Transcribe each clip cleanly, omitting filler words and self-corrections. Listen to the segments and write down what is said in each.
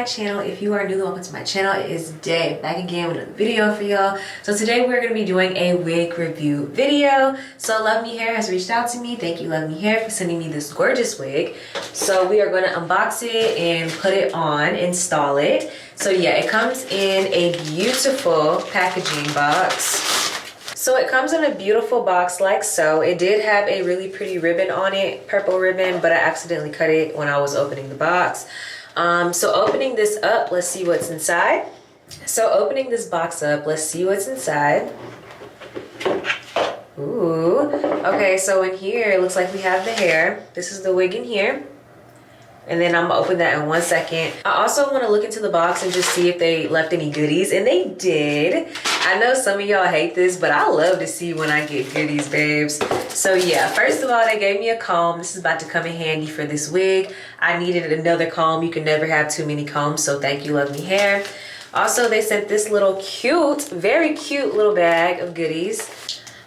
channel. If you are new, welcome to my channel. It is Day back again with a video for y'all. So today we're going to be doing a wig review video. So Luvme Hair has reached out to me. Thank you, Luvme Hair, for sending me this gorgeous wig. So we are going to unbox it and put it on, install it. So yeah, it comes in a beautiful packaging box. So it comes in a beautiful box like so. It did have a really pretty ribbon on it, purple ribbon, but I accidentally cut it when I was opening the box. So opening this up, let's see what's inside. So opening this box up, let's see what's inside. Ooh, okay, so in here, it looks like we have the hair. This is the wig in here. And then I'm gonna open that in 1 second. I also wanna look into the box and just see if they left any goodies, and they did. I know some of y'all hate this, but I love to see when I get goodies, babes. So yeah, first of all, they gave me a comb. This is about to come in handy for this wig. I needed another comb. You can never have too many combs, so thank you, Luvme Hair. Also, they sent this little cute, very cute little bag of goodies.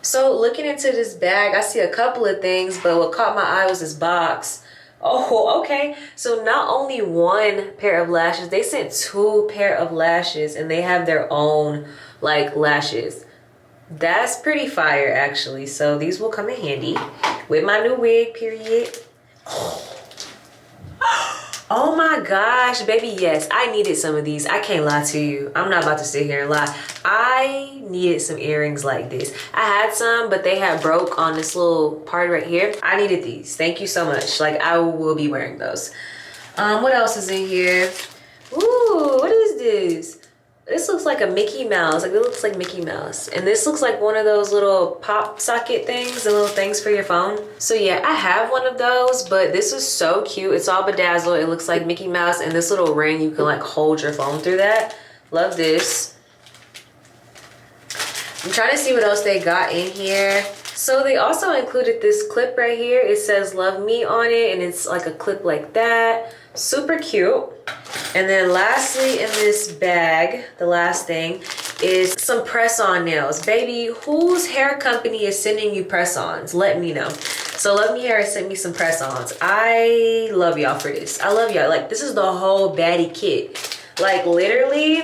So looking into this bag, I see a couple of things, but what caught my eye was this box. Oh, okay. So not only one pair of lashes, they sent 2 pair of lashes, and they have their own like lashes. That's pretty fire, actually. So these will come in handy with my new wig, period. Oh my gosh, baby, yes, I needed some of these. I can't lie to you. I'm not about to sit here and lie. I needed some earrings like this. I had some, but they had broke on this little part right here. I needed these. Thank you so much. Like, I will be wearing those. What else is in here? Ooh, what is this? This looks like a Mickey Mouse. Like, it looks like Mickey Mouse. And this looks like one of those little pop socket things, the little things for your phone. So yeah, I have one of those, but this is so cute. It's all bedazzled. It looks like Mickey Mouse, and this little ring, you can like hold your phone through that. Love this. I'm trying to see what else they got in here. So they also included this clip right here. It says Love Me on it, and it's like a clip like that. Super cute. And then lastly in this bag, the last thing, is some press-on nails. Baby, whose hair company is sending you press-ons? Let me know. So Luvme Hair sent me some press-ons. I love y'all for this. I love y'all. Like, this is the whole baddie kit. Like, literally,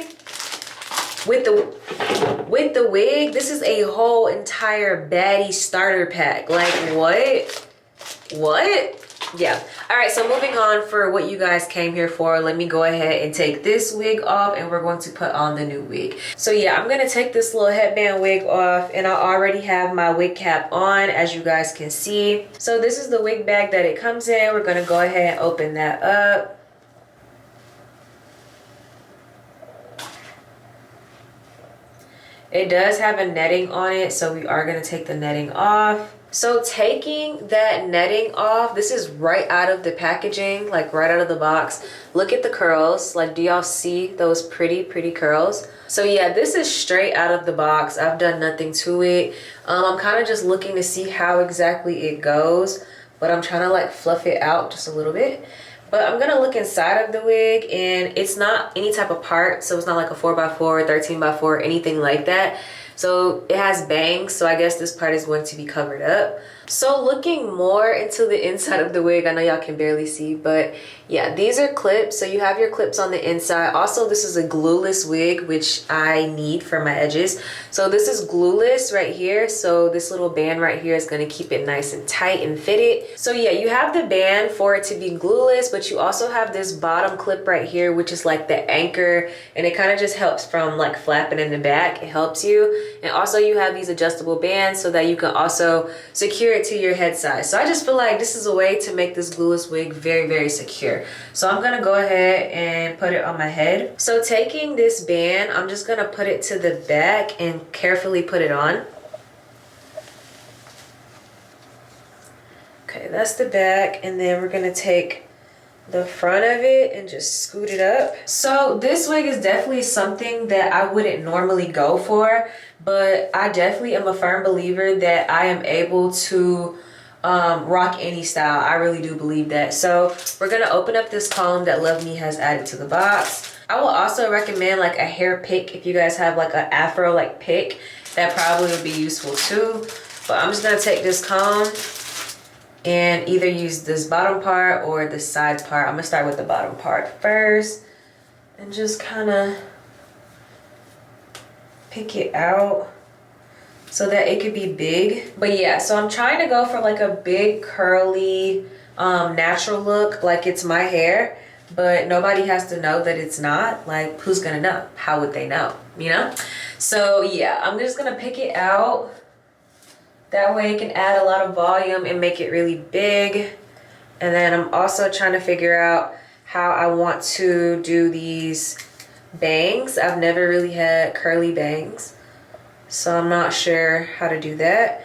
with the wig, this is a whole entire baddie starter pack. Like, what? Yeah. All right, so moving on for what you guys came here for, let me go ahead and take this wig off, and we're going to put on the new wig. So yeah, I'm gonna take this little headband wig off, and I already have my wig cap on, as you guys can see. So this is the wig bag that it comes in. We're gonna go ahead and open that up. It does have a netting on it, so we are gonna take the netting off. So taking that netting off, this is right out of the packaging, like right out of the box. Look at the curls. Like, do y'all see those pretty curls? So yeah, this is straight out of the box. I've done nothing to it. I'm kind of just looking to see how exactly it goes, but I'm trying to like fluff it out just a little bit. But I'm gonna look inside of the wig, and it's not any type of part, so it's not like a 4x4, 13x4, anything like that. So it has bangs, so I guess this part is going to be covered up. So looking more into the inside of the wig, I know y'all can barely see, but yeah, these are clips. So you have your clips on the inside. Also, this is a glueless wig, which I need for my edges. So this is glueless right here. So this little band right here is gonna keep it nice and tight and fitted. So yeah, you have the band for it to be glueless, but you also have this bottom clip right here, which is like the anchor, and it kind of just helps from like flapping in the back. It helps you. And also you have these adjustable bands so that you can also secure it to your head size. So I just feel like this is a way to make this glueless wig very secure. So I'm gonna go ahead and put it on my head. So taking this band, I'm just gonna put it to the back and carefully put it on. Okay, that's the back, and then we're gonna take the front of it and just scoot it up. So this wig is definitely something that I wouldn't normally go for, but I definitely am a firm believer that I am able to rock any style. I really do believe that. So we're gonna open up this comb that Luvme has added to the box. I will also recommend like a hair pick. If you guys have like an afro like pick, that probably would be useful too. But I'm just gonna take this comb and either use this bottom part or the side part. I'm gonna start with the bottom part first. and just kind of pick it out so that it could be big. But yeah, so I'm trying to go for like a big curly natural look, like it's my hair, but nobody has to know that it's not. Like, who's gonna know? How would they know, you know? So yeah, I'm just gonna pick it out. That way it can add a lot of volume and make it really big. And then I'm also trying to figure out how I want to do these bangs. I've never really had curly bangs, so I'm not sure how to do that.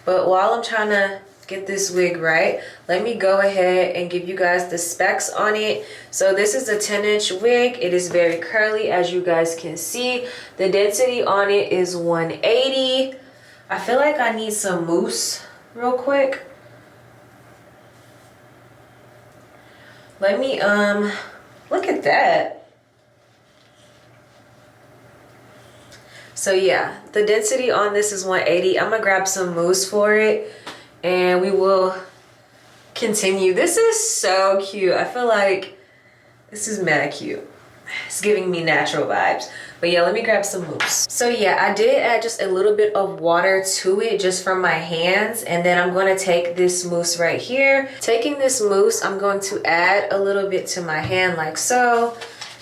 But while I'm trying to get this wig right, let me go ahead and give you guys the specs on it. So this is a 10-inch wig. It is very curly, as you guys can see. The density on it is 180. I feel like I need some mousse real quick. Let me look at that. So yeah, the density on this is 180. I'm gonna grab some mousse for it and we will continue. This is so cute. I feel like this is mad cute. It's giving me natural vibes. But yeah, let me grab some mousse. So yeah, I did add just a little bit of water to it just from my hands. And then I'm going to take this mousse right here. Taking this mousse, I'm going to add a little bit to my hand like so.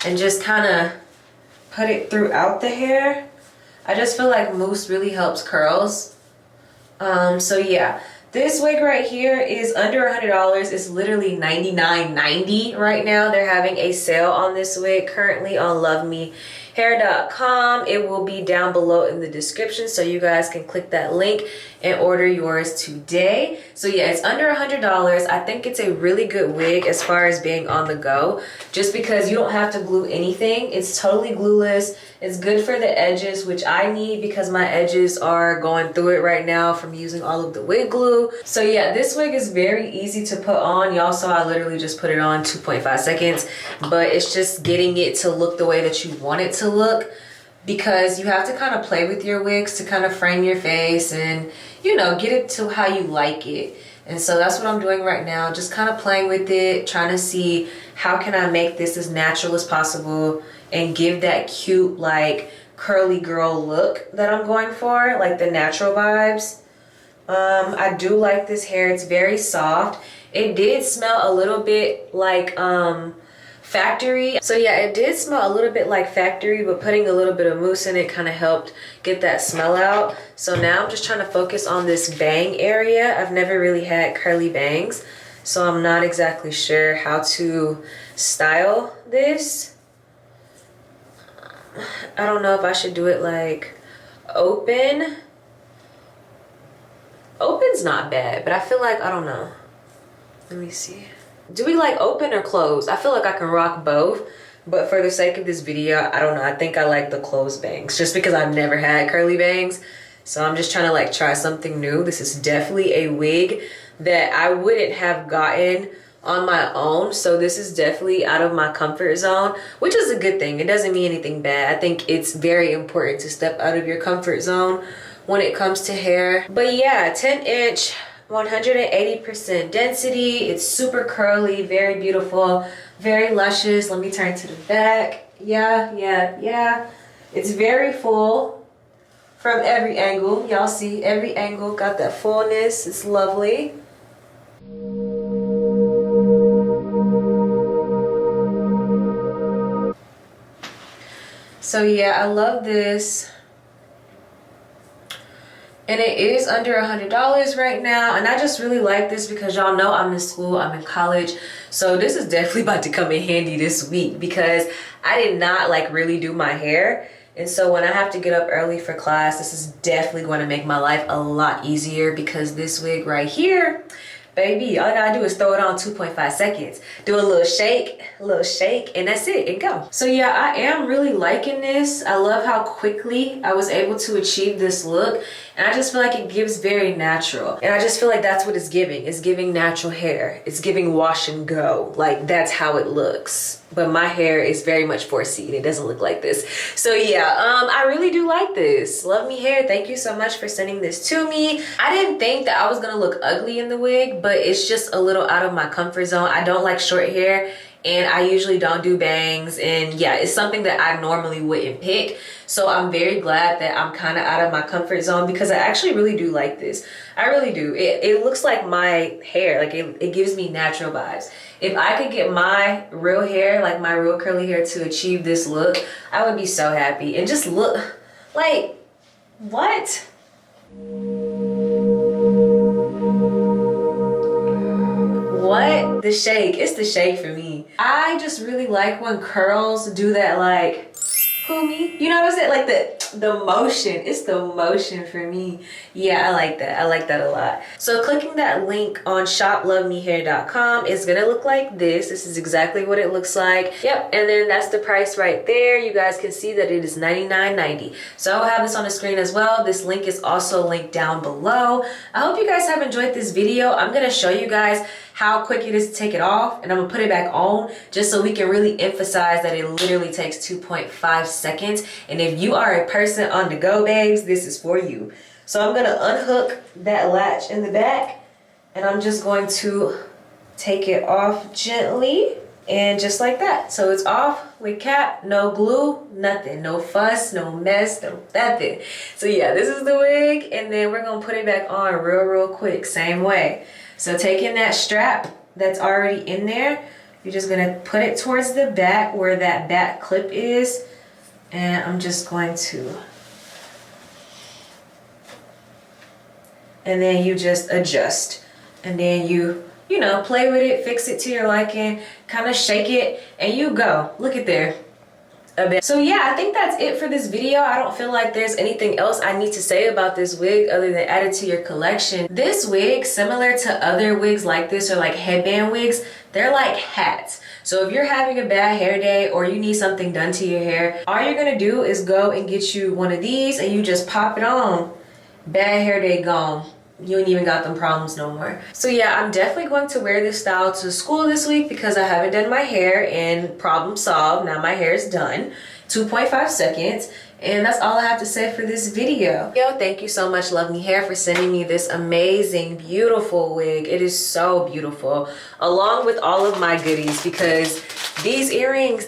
And just kind of put it throughout the hair. I just feel like mousse really helps curls. So yeah. This wig right here is under $100. It's literally $99.90 right now. They're having a sale on this wig currently on LuvmeHair.com. It will be down below in the description, so you guys can click that link and order yours today. So yeah, it's under $100. I think it's a really good wig as far as being on the go, just because you don't have to glue anything. It's totally glueless. It's good for the edges, which I need because my edges are going through it right now from using all of the wig glue. So yeah, this wig is very easy to put on. Y'all saw I literally just put it on 2.5 seconds, but it's just getting it to look the way that you want it to look, because you have to kind of play with your wigs to kind of frame your face and, you know, get it to how you like it. And so that's what I'm doing right now, just kind of playing with it, trying to see how can I make this as natural as possible and give that cute, like, curly girl look that I'm going for, like the natural vibes. I do like this hair. It's very soft. It did smell a little bit like factory. So yeah, it did smell a little bit like factory, but putting a little bit of mousse in it kind of helped get that smell out. So now I'm just trying to focus on this bang area. I've never really had curly bangs, so I'm not exactly sure how to style this. I don't know if I should do it like open. Open's not bad, but I feel like, I don't know. Let me see. Do we like open or close? I feel like I can rock both, but for the sake of this video, I don't know. I think I like the closed bangs just because I've never had curly bangs. So I'm just trying to like try something new. This is definitely a wig that I wouldn't have gotten on my own, so this is definitely out of my comfort zone, which is a good thing. It doesn't mean anything bad. I think it's very important to step out of your comfort zone when it comes to hair. But yeah, 10-inch, 180% density. It's super curly, very beautiful, very luscious. Let me turn to the back. Yeah. It's very full from every angle. Y'all see every angle got that fullness. It's lovely. So yeah, I love this. And it is under $100 right now. And I just really like this because y'all know I'm in school, I'm in college. So this is definitely about to come in handy this week because I did not like really do my hair. And so when I have to get up early for class, this is definitely going to make my life a lot easier because this wig right here, baby, all I gotta do is throw it on 2.5 seconds. Do a little shake, and that's it, and go. So yeah, I am really liking this. I love how quickly I was able to achieve this look. And I just feel like it gives very natural. And I just feel like that's what it's giving. It's giving natural hair. It's giving wash and go. Like, that's how it looks. But my hair is very much 4C. It doesn't look like this. So yeah, I really do like this. Love Me Hair, thank you so much for sending this to me. I didn't think that I was gonna look ugly in the wig, but it's just a little out of my comfort zone. I don't like short hair. and I usually don't do bangs, and yeah, it's something that I normally wouldn't pick. So I'm very glad that I'm kind of out of my comfort zone, because I actually really do like this. I really do. It looks like my hair, like it gives me natural vibes. If I could get my real hair, like my real curly hair, to achieve this look, I would be so happy. And just look like, what? What? The shake. It's the shake for me. I just really like when curls do that, like, who, me? You know what I'm saying? Like the motion. It's the motion for me. Yeah, I like that. I like that a lot. So clicking that link on shopluvmehair.com is gonna look like this. This is exactly what it looks like. Yep, and then that's the price right there. You guys can see that it is $99.90. So I'll have this on the screen as well. This link is also linked down below. I hope you guys have enjoyed this video. I'm gonna show you guys how quick it is to take it off, and I'm gonna put it back on just so we can really emphasize that it literally takes 2.5 seconds. And if you are a person on the go, babes, this is for you. So I'm gonna unhook that latch in the back, and I'm just going to take it off gently, and just like that. So it's off with cap, no glue, nothing, no fuss, no mess, no nothing. So yeah, this is the wig, and then we're gonna put it back on real quick, same way. So taking that strap that's already in there, you're just gonna put it towards the back where that back clip is, and I'm just going to, and then you just adjust, and then you know, play with it, fix it to your liking, kind of shake it, and you go. Look at there. A bit. So yeah, I think that's it for this video. I don't feel like there's anything else I need to say about this wig other than add it to your collection. This wig, similar to other wigs like this, or like headband wigs, they're like hats. So if you're having a bad hair day or you need something done to your hair, all you're gonna do is go and get you one of these, and you just pop it on. Bad hair day gone. You ain't even got them problems no more. So yeah, I'm definitely going to wear this style to school this week because I haven't done my hair, and problem solved. Now my hair is done. 2.5 seconds. And that's all I have to say for this video. Yo, thank you so much, Luvme Hair, for sending me this amazing, beautiful wig. It is so beautiful, along with all of my goodies, because these earrings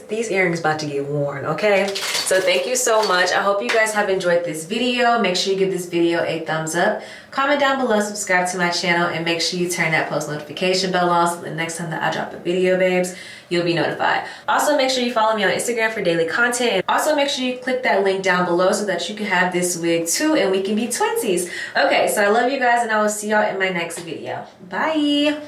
about to get worn, okay? So thank you so much. I hope you guys have enjoyed this video. Make sure you give this video a thumbs up. Comment down below, subscribe to my channel, and make sure you turn that post notification bell on so the next time that I drop a video, babes, you'll be notified. Also, make sure you follow me on Instagram for daily content. And also, make sure you click that link down below so that you can have this wig too, and we can be twinsies. Okay, so I love you guys, and I will see y'all in my next video. Bye.